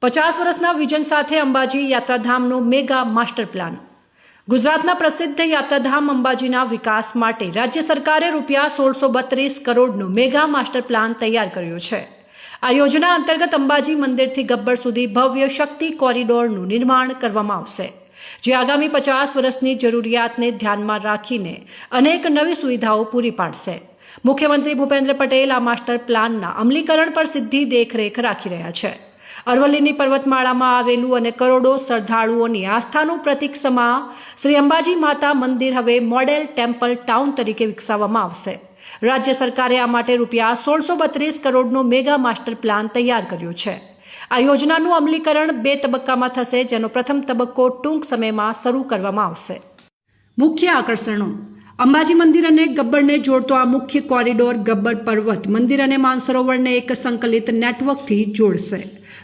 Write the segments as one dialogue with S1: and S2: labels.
S1: 50 વર્ષના વિઝન સાથે Ambaji યાત્રાધામનો mega master plan. ગુજરાતના પ્રસિદ્ધ યાત્રાધામ અંબાજીના વિકાસ માટે રાજ્ય સરકારે રૂપિયા 1632 કરોડનો મેગા માસ્ટર પ્લાન તૈયાર કર્યો છે. આ યોજના અંતર્ગત અંબાજી મંદિરથી ગબ્બર સુધી ભવ્ય શક્તિ કોરિડોરનું નિર્માણ કરવામાં આવશે, જે આગામી 50 વર્ષની જરૂરિયાતને ધ્યાનમાં રાખીને અનેક નવી સુવિધાઓ પૂરી પાડશે. મુખ્યમંત્રી ભૂપેન્દ્ર પટેલ આ માસ્ટર પ્લાનના અમલીકરણ પર સીધી દેખરેખ રાખી રહ્યા છે. અરવલ્લીની પર્વતમાળામાં આવેલું અને કરોડો શ્રદ્ધાળુઓની આસ્થાનું પ્રતીક સમા શ્રી અંબાજી માતા મંદિર હવે મોડેલ ટેમ્પલ ટાઉન તરીકે વિકસાવવામાં આવશે. રાજ્ય સરકારે આ માટે રૂપિયા 1632 કરોડનો મેગા માસ્ટર પ્લાન તૈયાર કર્યો છે. આ યોજનાનું અમલીકરણ 2 તબક્કામાં થશે, જેનો પ્રથમ તબક્કો ટૂંક સમયમાં શરૂ કરવામાં આવશે. મુખ્ય આકર્ષણો. અંબાજી મંદિર અને ગબ્બરને જોડતો આ મુખ્ય કોરિડોર ગબ્બર પર્વત મંદિર અને માનસરોવરને એક સંકલિત નેટવર્કથી જોડશે.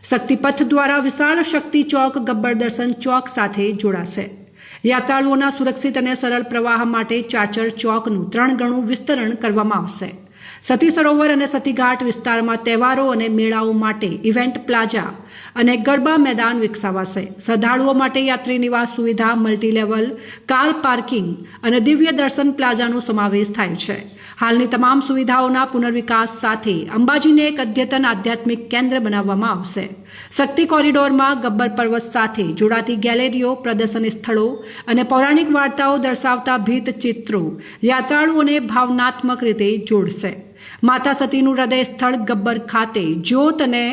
S1: શક્તિપથ દ્વારા વિશાળ શક્તિ ચોક ગબ્બર દર્શન ચોક સાથે જોડાશે. યાત્રાળુઓના સુરક્ષિત અને સરળ પ્રવાહ માટે ચાચર ચોકનું 3 ગણું વિસ્તરણ કરવામાં આવશે. સતી સરોવર અને સતીઘાટ વિસ્તારમાં તહેવારો અને મેળાઓ માટે ઇવેન્ટ પ્લાઝા અને ગરબા મેદાન વિકસાવાશે. શ્રદ્ધાળુઓ માટે યાત્રી નિવાસ સુવિધા, મલ્ટીલેવલ કાર પાર્કિંગ અને દિવ્ય દર્શન પ્લાઝાનો સમાવેશ થાય છે. હાલની તમામ સુવિધાઓના પુનર્વિકાસ સાથે અંબાજીને એક અદ્યતન આધ્યાત્મિક કેન્દ્ર બનાવવામાં આવશે. શક્તિ કોરિડોરમાં ગબ્બર પર્વત સાથે જોડાતી ગેલેરીઓ, પ્રદર્શન સ્થળો અને પૌરાણિક વાર્તાઓ દર્શાવતા ભીત ચિત્રો યાત્રાળુઓને ભાવનાત્મક રીતે જોડશે. માતા સતીનું હૃદય સ્થળ ગબ્બર ખાતે જ્યોત અને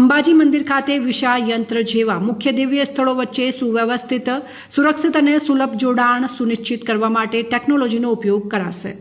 S1: અંબાજી મંદિર ખાતે વિશાળ યંત્ર જેવા મુખ્ય દિવ્ય સ્થળો વચ્ચે સુવ્યવસ્થિત, સુરક્ષિત અને સુલભ જોડાણ સુનિશ્ચિત કરવા માટે ટેકનોલોજીનો ઉપયોગ કરાશે.